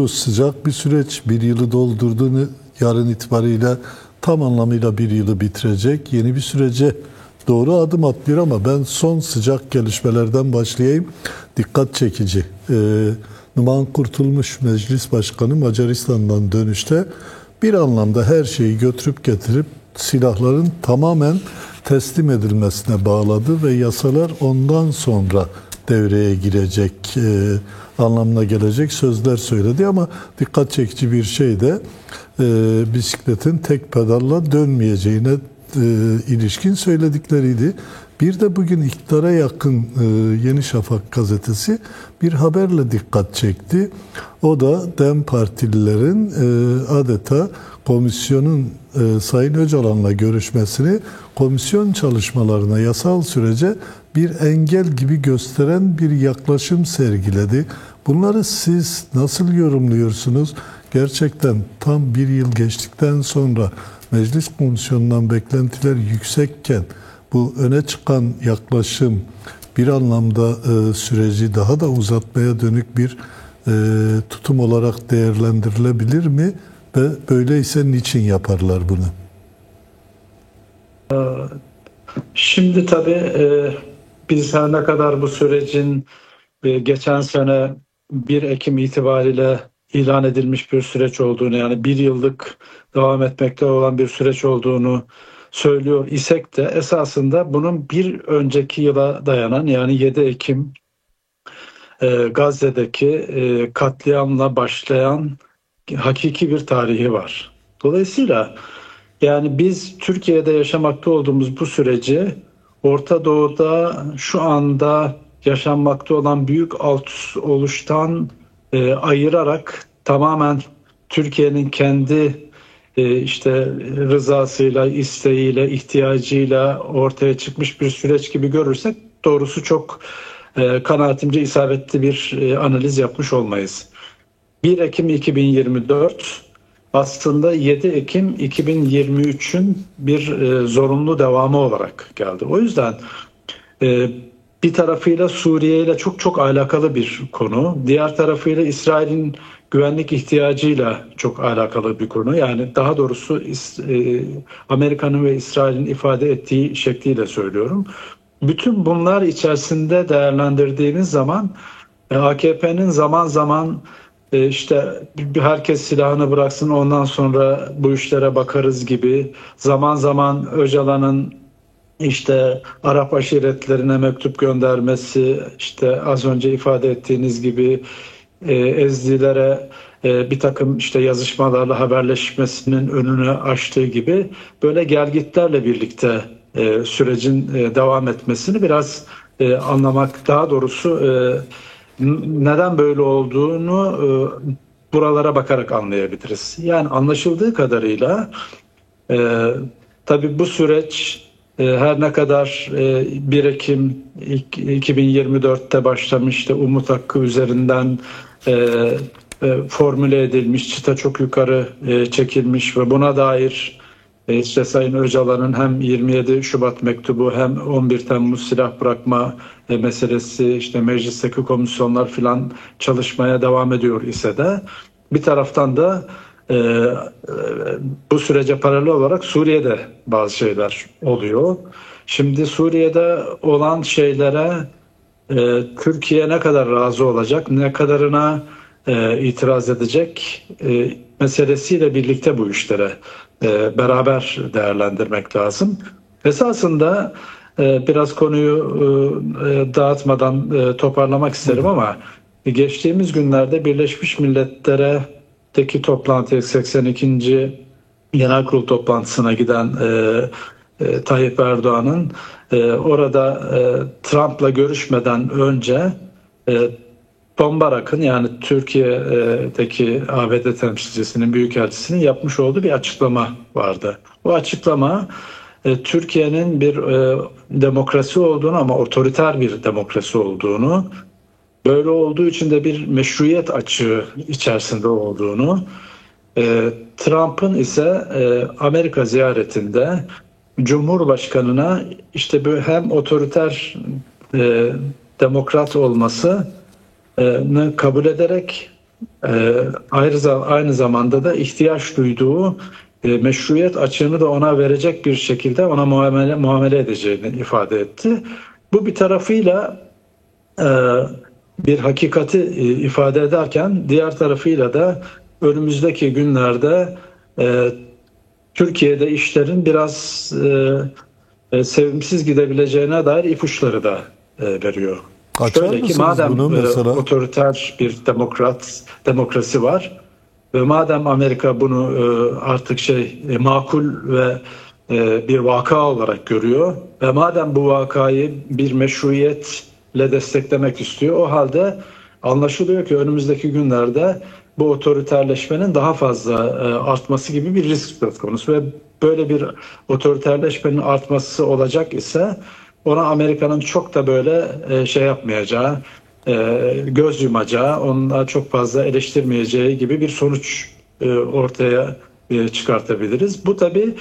Sıcak bir süreç, bir yılı doldurduğunu yarın itibariyle tam anlamıyla bir yılı bitirecek. Yeni bir sürece doğru adım atıyor ama ben son sıcak gelişmelerden başlayayım. Dikkat çekici. Numan Kurtulmuş Meclis Başkanı Macaristan'dan dönüşte bir anlamda her şeyi götürüp getirip silahların tamamen teslim edilmesine bağladı ve yasalar ondan sonra devreye girecek anlamına gelecek sözler söyledi ama dikkat çekici bir şey de bisikletin tek pedalla dönmeyeceğine ilişkin söyledikleriydi. Bir de bugün iktidara yakın Yeni Şafak gazetesi bir haberle dikkat çekti. O da DEM partililerin adeta komisyonun Sayın Öcalan'la görüşmesini komisyon çalışmalarına, yasal sürece bir engel gibi gösteren bir yaklaşım sergiledi. Bunları siz nasıl yorumluyorsunuz? Gerçekten tam bir yıl geçtikten sonra meclis komisyonundan beklentiler yüksekken bu öne çıkan yaklaşım bir anlamda süreci daha da uzatmaya dönük bir tutum olarak değerlendirilebilir mi? Ve böyleyse niçin yaparlar bunu? Şimdi tabii biz her ne kadar bu sürecin geçen sene 1 Ekim itibariyle ilan edilmiş bir süreç olduğunu, yani bir yıllık devam etmekte olan bir süreç olduğunu söylüyor isek de esasında bunun bir önceki yıla dayanan, yani 7 Ekim Gazze'deki katliamla başlayan hakiki bir tarihi var. Dolayısıyla yani biz Türkiye'de yaşamakta olduğumuz bu süreci Orta Doğu'da şu anda yaşanmakta olan büyük alt oluştan ayırarak tamamen Türkiye'nin kendi işte rızasıyla, isteğiyle, ihtiyacıyla ortaya çıkmış bir süreç gibi görürsek doğrusu çok kanaatimce isabetli bir analiz yapmış olmayız. 1 Ekim 2024 aslında 7 Ekim 2023'ün bir zorunlu devamı olarak geldi. O yüzden bir tarafıyla Suriye ile çok çok alakalı bir konu. Diğer tarafıyla İsrail'in güvenlik ihtiyacıyla çok alakalı bir konu. Yani daha doğrusu Amerika'nın ve İsrail'in ifade ettiği şekliyle söylüyorum. Bütün bunlar içerisinde değerlendirdiğiniz zaman AKP'nin zaman zaman işte herkes silahını bıraksın ondan sonra bu işlere bakarız gibi, zaman zaman Öcalan'ın işte Arap aşiretlerine mektup göndermesi, işte az önce ifade ettiğiniz gibi Ezdilere bir takım işte yazışmalarla haberleşmesinin önünü açtığı gibi böyle gelgitlerle birlikte sürecin devam etmesini biraz anlamak, daha doğrusu neden böyle olduğunu buralara bakarak anlayabiliriz. Yani anlaşıldığı kadarıyla tabii bu süreç her ne kadar 1 Ekim 2024'te başlamış da Umut Hakkı üzerinden formüle edilmiş, çıta çok yukarı çekilmiş ve buna dair işte Sayın Öcalan'ın hem 27 Şubat mektubu hem 11 Temmuz silah bırakma meselesi, işte meclisteki komisyonlar filan çalışmaya devam ediyor ise de bir taraftan da bu sürece paralel olarak Suriye'de bazı şeyler oluyor. Şimdi Suriye'de olan şeylere Türkiye ne kadar razı olacak, ne kadarına itiraz edecek meselesiyle birlikte bu işlere beraber değerlendirmek lazım. Esasında biraz konuyu dağıtmadan toparlamak isterim ama geçtiğimiz günlerde Birleşmiş Milletler'deki toplantıya, 82. Genel Kurul toplantısına giden Tayyip Erdoğan'ın orada Trump'la görüşmeden önce Tom Barak'ın, yani Türkiye'deki ABD temsilcisinin, büyükelçisinin yapmış olduğu bir açıklama vardı. O açıklama Türkiye'nin bir demokrasi olduğunu ama otoriter bir demokrasi olduğunu, böyle olduğu için de bir meşruiyet açığı içerisinde olduğunu, Trump'ın ise Amerika ziyaretinde Cumhurbaşkanına işte böyle hem otoriter demokrat olmasını kabul ederek aynı zamanda da ihtiyaç duyduğu meşruiyet açığını da ona verecek bir şekilde ona muamele edeceğini ifade etti. Bu bir tarafıyla bir hakikati ifade ederken diğer tarafıyla da önümüzdeki günlerde Türkiye'de işlerin biraz sevimsiz gidebileceğine dair ipuçları da veriyor. Açar Şöyle ki mısınız madem bunu mesela? otoriter bir demokrasi var ve madem Amerika bunu artık makul ve bir vaka olarak görüyor ve madem bu vakayı bir meşruiyetle desteklemek istiyor, o halde anlaşılıyor ki önümüzdeki günlerde bu otoriterleşmenin daha fazla artması gibi bir risk söz konusu ve böyle bir otoriterleşmenin artması olacak ise ona Amerika'nın çok da böyle yapmayacağı, göz yumacağı, onunla çok fazla eleştirmeyeceği gibi bir sonuç ortaya çıkartabiliriz. Bu tabii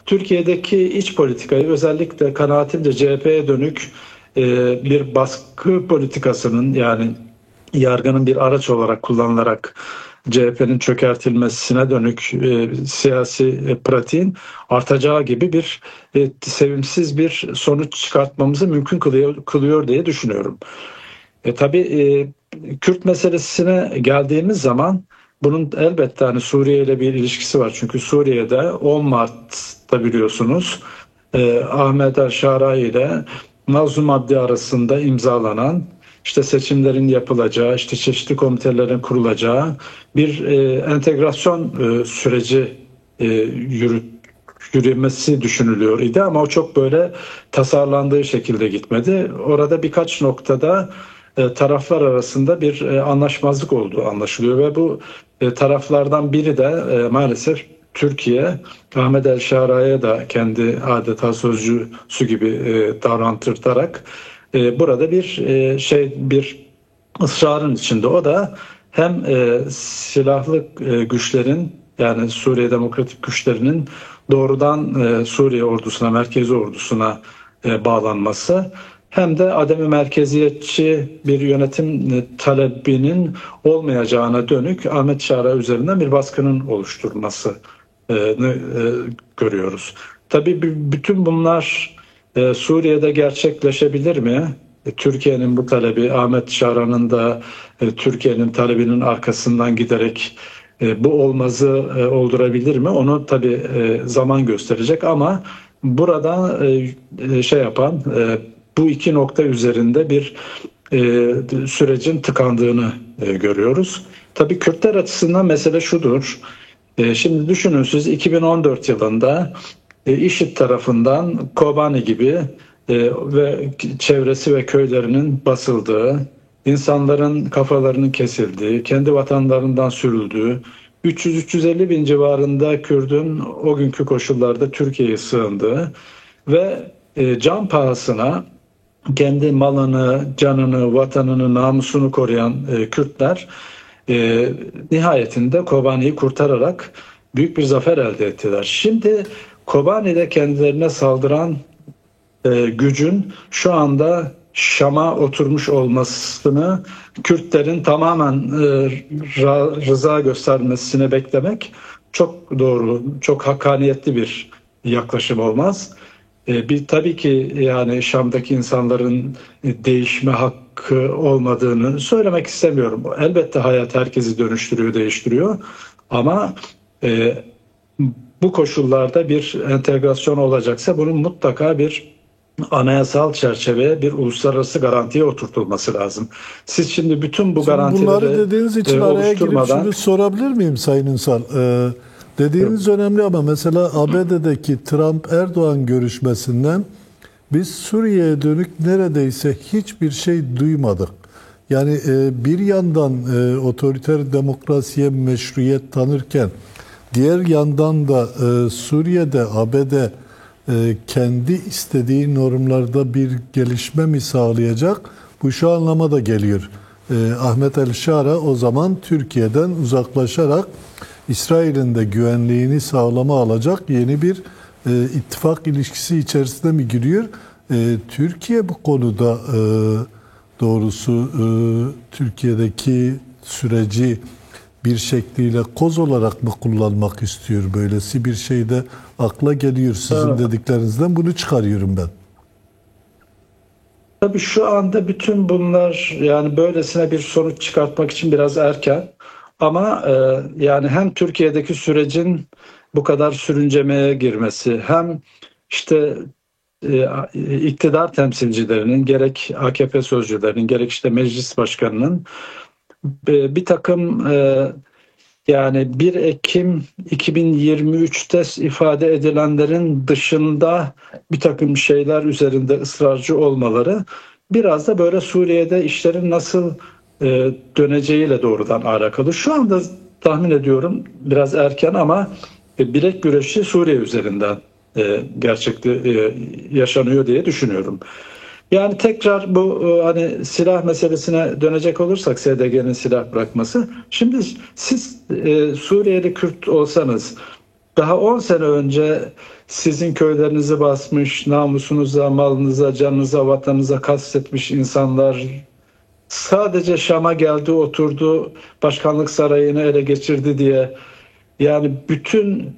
Türkiye'deki iç politikayı, özellikle kanaatimce CHP'ye dönük bir baskı politikasının, yani yargının bir araç olarak kullanılarak CHP'nin çökertilmesine dönük siyasi pratiğin artacağı gibi bir sevimsiz bir sonuç çıkartmamızı mümkün kılıyor diye düşünüyorum. Tabii Kürt meselesine geldiğimiz zaman bunun elbette hani Suriye ile bir ilişkisi var. Çünkü Suriye'de 10 Mart'ta biliyorsunuz Ahmet el-Şara ile Nazım Abdi arasında imzalanan, işte seçimlerin yapılacağı, işte çeşitli komitelerin kurulacağı bir entegrasyon süreci yürümesi düşünülüyor idi ama o çok böyle tasarlandığı şekilde gitmedi. Orada birkaç noktada taraflar arasında bir anlaşmazlık olduğu anlaşılıyor ve bu taraflardan biri de maalesef Türkiye, Ahmet el-Şara'ya da kendi adeta sözcüsü gibi davrandırtarak burada bir ısrarın içinde. O da hem silahlı güçlerin, yani Suriye Demokratik Güçlerinin doğrudan Suriye ordusuna, merkezi ordusuna bağlanması, hem de ademi merkeziyetçi bir yönetim talebinin olmayacağına dönük Ahmet Şara üzerinden bir baskının oluşturmasını görüyoruz. Tabii bütün bunlar Suriye'de gerçekleşebilir mi? Türkiye'nin bu talebi, Ahmet Şara'nın da Türkiye'nin talebinin arkasından giderek bu olmazı oldurabilir mi? Onu tabii zaman gösterecek ama burada bu iki nokta üzerinde bir sürecin tıkandığını görüyoruz. Tabii Kürtler açısından mesele şudur. Şimdi düşünün siz 2014 yılında IŞİD tarafından Kobani gibi ve çevresi ve köylerinin basıldığı, insanların kafalarının kesildiği, kendi vatanlarından sürüldüğü, 300-350 bin civarında Kürt'ün o günkü koşullarda Türkiye'ye sığındığı ve can pahasına kendi malını, canını, vatanını, namusunu koruyan Kürtler nihayetinde Kobani'yi kurtararak büyük bir zafer elde ettiler. Şimdi Kobani'de kendilerine saldıran gücün şu anda Şam'a oturmuş olmasını, Kürtlerin tamamen rıza göstermesini beklemek çok doğru, çok hakkaniyetli bir yaklaşım olmaz. Tabii ki yani Şam'daki insanların değişme hakkı olmadığını söylemek istemiyorum. Elbette hayat herkesi dönüştürüyor, değiştiriyor. Ama bu koşullarda bir entegrasyon olacaksa bunun mutlaka bir anayasal çerçeveye, bir uluslararası garantiye oturtulması lazım. Siz şimdi bütün bu garantileri bunları dediğiniz için araya girip oluşturmadan... şunu sorabilir miyim Sayın Ünsal? Dediğiniz önemli ama mesela ABD'deki Trump-Erdoğan görüşmesinden biz Suriye'ye dönük neredeyse hiçbir şey duymadık. Yani bir yandan otoriter demokrasiye meşruiyet tanırken diğer yandan da Suriye'de ABD kendi istediği normlarda bir gelişme mi sağlayacak? Bu şu anlama da geliyor. Ahmet el-Şara o zaman Türkiye'den uzaklaşarak İsrail'in de güvenliğini sağlama alacak yeni bir ittifak ilişkisi içerisine mi giriyor? Türkiye bu konuda doğrusu Türkiye'deki süreci bir şekliyle koz olarak mı kullanmak istiyor? Böylesi bir şey de akla geliyor. Sizin dediklerinizden bunu çıkarıyorum ben. Tabii şu anda bütün bunlar, yani böylesine bir sonuç çıkartmak için biraz erken. Ama yani hem Türkiye'deki sürecin bu kadar sürüncemeye girmesi, hem işte iktidar temsilcilerinin, gerek AKP sözcülerinin, gerek işte meclis başkanının bir takım yani 1 Ekim 2023'te ifade edilenlerin dışında bir takım şeyler üzerinde ısrarcı olmaları biraz da böyle Suriye'de işlerin nasıl döneceğiyle doğrudan alakalı. Şu anda tahmin ediyorum biraz erken ama bilek güreşi Suriye üzerinden yaşanıyor diye düşünüyorum. Yani tekrar bu hani silah meselesine dönecek olursak, SDG'nin silah bırakması. Şimdi siz Suriyeli Kürt olsanız, daha 10 sene önce sizin köylerinizi basmış, namusunuza, malınıza, canınıza, vatanınıza kastetmiş insanlar sadece Şam'a geldi, oturdu, başkanlık sarayını ele geçirdi diye, yani bütün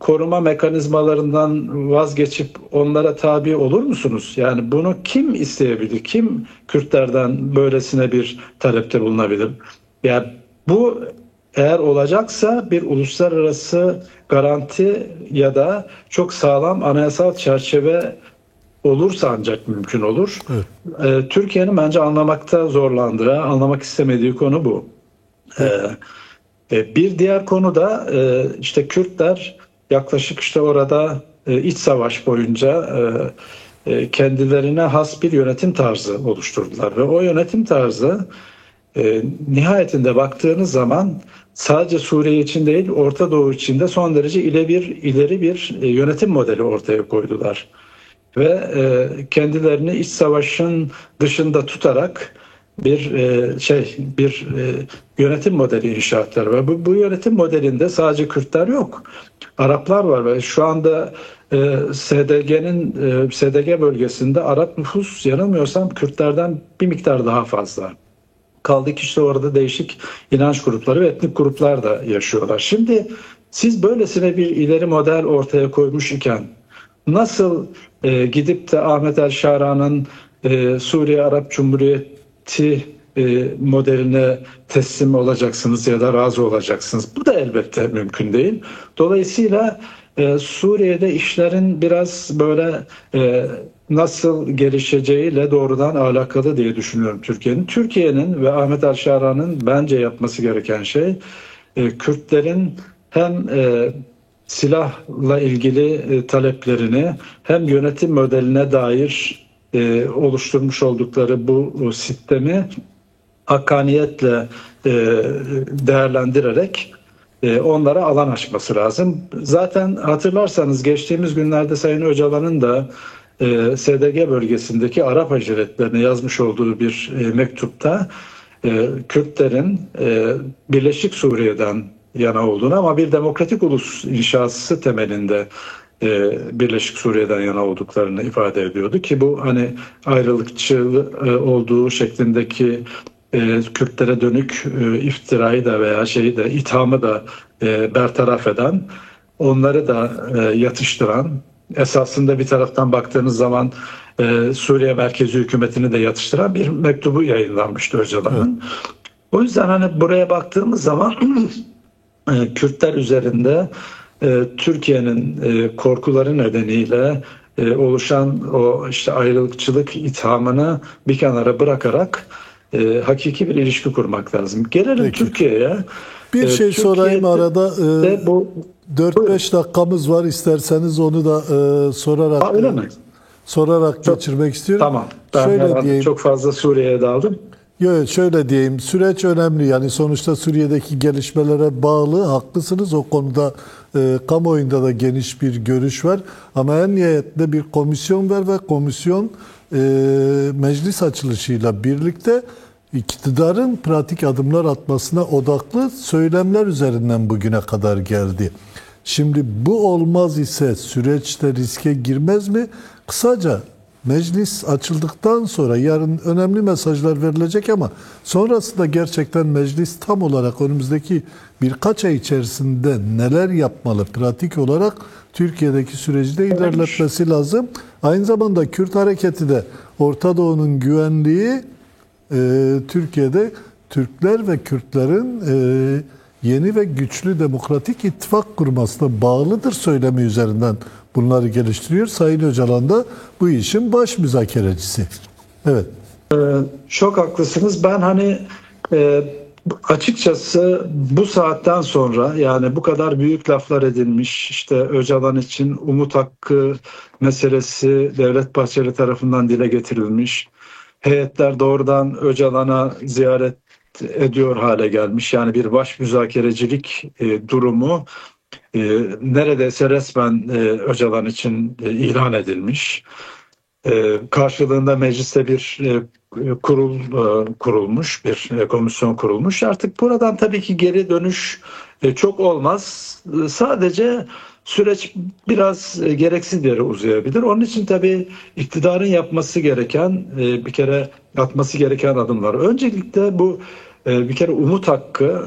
koruma mekanizmalarından vazgeçip onlara tabi olur musunuz? Yani bunu kim isteyebilir? Kim Kürtlerden böylesine bir talepte bulunabilir? Yani bu eğer olacaksa bir uluslararası garanti ya da çok sağlam anayasal çerçeve olursa ancak mümkün olur. Evet. Türkiye'nin bence anlamakta zorlandığı, anlamak istemediği konu bu. Evet. Bir diğer konu da işte Kürtler yaklaşık işte orada iç savaş boyunca kendilerine has bir yönetim tarzı oluşturdular ve o yönetim tarzı nihayetinde baktığınız zaman sadece Suriye için değil, Orta Doğu için de son derece ileri bir yönetim modeli ortaya koydular ve kendilerini iç savaşın dışında tutarak bir yönetim modeli inşa ettiler ve bu yönetim modelinde sadece Kürtler yok, Araplar var ve şu anda SDG bölgesinde Arap nüfus yanılmıyorsam Kürtlerden bir miktar daha fazla. Kaldı ki işte orada değişik inanç grupları ve etnik gruplar da yaşıyorlar. Şimdi siz böylesine bir ileri model ortaya koymuş iken nasıl gidip de Ahmet El Şara'nın Suriye Arap Cumhuriyeti modeline teslim olacaksınız ya da razı olacaksınız? Bu da elbette mümkün değil. Dolayısıyla Suriye'de işlerin biraz böyle nasıl gelişeceğiyle doğrudan alakalı diye düşünüyorum Türkiye'nin. Türkiye'nin ve Ahmet El Şara'nın bence yapması gereken şey Kürtlerin hem silahla ilgili taleplerini hem yönetim modeline dair oluşturmuş oldukları bu sistemi hakkaniyetle değerlendirerek onlara alan açması lazım. Zaten hatırlarsanız geçtiğimiz günlerde Sayın Öcalan'ın da SDG bölgesindeki Arap aşiretlerine yazmış olduğu bir mektupta Kürtlerin Birleşik Suriye'den yana olduğunu ama bir demokratik ulus inşası temelinde Birleşik Suriye'den yana olduklarını ifade ediyordu ki bu hani ayrılıkçı olduğu şeklindeki Kürtlere dönük iftirayı da veya ithamı da bertaraf eden, onları da yatıştıran, esasında bir taraftan baktığınız zaman Suriye merkezi hükümetini de yatıştıran bir mektubu yayınlanmıştı Öcalan'ın. Evet. O yüzden hani buraya baktığımız zaman Kürtler üzerinde Türkiye'nin korkuları nedeniyle oluşan o işte ayrılıkçılık ithamını bir kenara bırakarak hakiki bir ilişki kurmak lazım. Gelelim Türkiye'ye. Bir şey sorayım arada. 4-5 dakikamız var. İsterseniz onu da sorarak geçirmek istiyorum. Tamam. Ben çok fazla Suriye'ye daldım. Yok, şöyle diyeyim, süreç önemli. Yani sonuçta Suriye'deki gelişmelere bağlı, haklısınız. O konuda kamuoyunda da geniş bir görüş var. Ama en nihayetinde bir komisyon var ve komisyon meclis açılışıyla birlikte iktidarın pratik adımlar atmasına odaklı söylemler üzerinden bugüne kadar geldi. Şimdi bu olmaz ise süreçte riske girmez mi? Kısaca meclis açıldıktan sonra yarın önemli mesajlar verilecek ama sonrasında gerçekten meclis tam olarak önümüzdeki birkaç ay içerisinde neler yapmalı pratik olarak Türkiye'deki süreci de ilerletmesi lazım. Aynı zamanda Kürt hareketi de Orta Doğu'nun güvenliği Türkiye'de Türkler ve Kürtlerin yeni ve güçlü demokratik ittifak kurmasına bağlıdır söylemi üzerinden bunları geliştiriyor. Sayın Öcalan da bu işin baş müzakerecisi. Evet. Çok haklısınız. Ben açıkçası bu saatten sonra yani bu kadar büyük laflar edilmiş, işte Öcalan için umut hakkı meselesi Devlet Bahçeli tarafından dile getirilmiş. Heyetler doğrudan Öcalan'a ziyaret ediyor hale gelmiş. Yani bir baş müzakerecilik durumu neredeyse resmen Öcalan için ilan edilmiş. Karşılığında mecliste bir kurul kurulmuş, bir komisyon kurulmuş. Artık buradan tabii ki geri dönüş çok olmaz. Sadece süreç biraz gereksiz yere uzayabilir. Onun için tabii iktidarın yapması gereken, bir kere atması gereken adımlar. Öncelikle bu bir kere umut hakkı,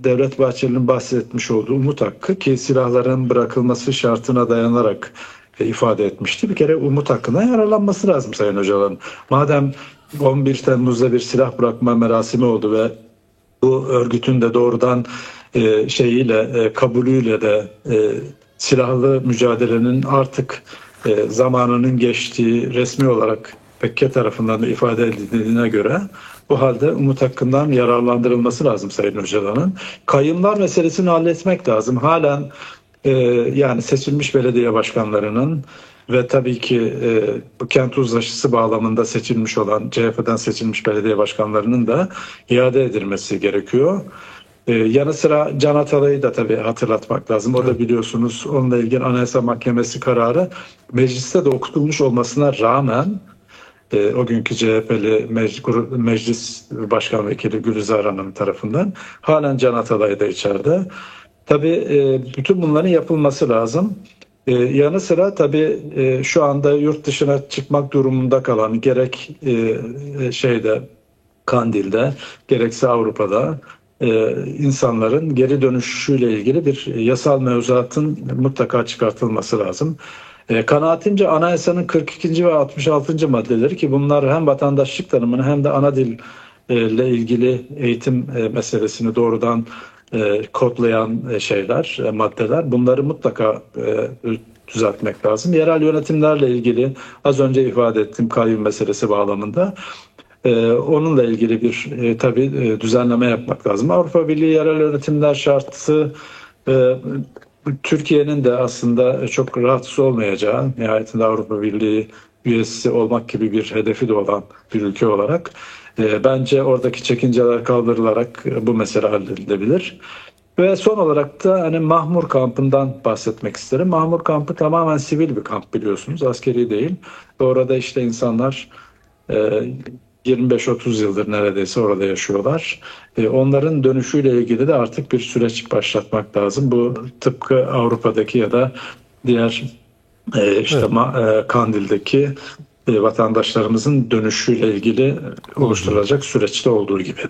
Devlet Bahçeli'nin bahsetmiş olduğu umut hakkı ki silahların bırakılması şartına dayanarak ifade etmişti. Bir kere umut hakkına yararlanması lazım Sayın Öcalan. Madem 11 Temmuz'da bir silah bırakma merasimi oldu ve bu örgütün de doğrudan kabulüyle de silahlı mücadelenin artık zamanının geçtiği resmi olarak PKK tarafından da ifade edildiğine göre bu halde umut hakkından yararlandırılması lazım Sayın Öcalan'ın. Kayımlar meselesini halletmek lazım. Halen yani seçilmiş belediye başkanlarının ve tabii ki bu kent uzlaşısı bağlamında seçilmiş olan CHP'den seçilmiş belediye başkanlarının da iade edilmesi gerekiyor. Yanı sıra Can Atalay'ı da tabii hatırlatmak lazım. O da biliyorsunuz onunla ilgili Anayasa Mahkemesi kararı mecliste de okutulmuş olmasına rağmen o günkü CHP'li Meclis Başkan Vekili Gülizar Hanım tarafından halen Can Atalay da içeride. Tabii bütün bunların yapılması lazım. Yanı sıra tabii şu anda yurt dışına çıkmak durumunda kalan gerek Kandil'de gerekse Avrupa'da insanların geri dönüşüyle ilgili bir yasal mevzuatın mutlaka çıkartılması lazım. Kanaatimce anayasanın 42. ve 66. maddeleri ki bunlar hem vatandaşlık tanımını hem de ana dil ile ilgili eğitim meselesini doğrudan kodlayan maddeler. Bunları mutlaka düzeltmek lazım. Yerel yönetimlerle ilgili az önce ifade ettiğim kayyum meselesi bağlamında onunla ilgili bir tabii düzenleme yapmak lazım. Avrupa Birliği yerel yönetimler şartı Türkiye'nin de aslında çok rahatsız olmayacağı, nihayetinde Avrupa Birliği üyesi olmak gibi bir hedefi de olan bir ülke olarak bence oradaki çekinceler kaldırılarak bu mesele halledilebilir. Ve son olarak da Mahmur kampından bahsetmek isterim. Mahmur kampı tamamen sivil bir kamp biliyorsunuz, askeri değil. Orada işte insanlar 25-30 yıldır neredeyse orada yaşıyorlar. Onların dönüşüyle ilgili de artık bir süreç başlatmak lazım. Bu tıpkı Avrupa'daki ya da diğer Kandil'deki vatandaşlarımızın dönüşüyle ilgili oluşturulacak süreçte olduğu gibi.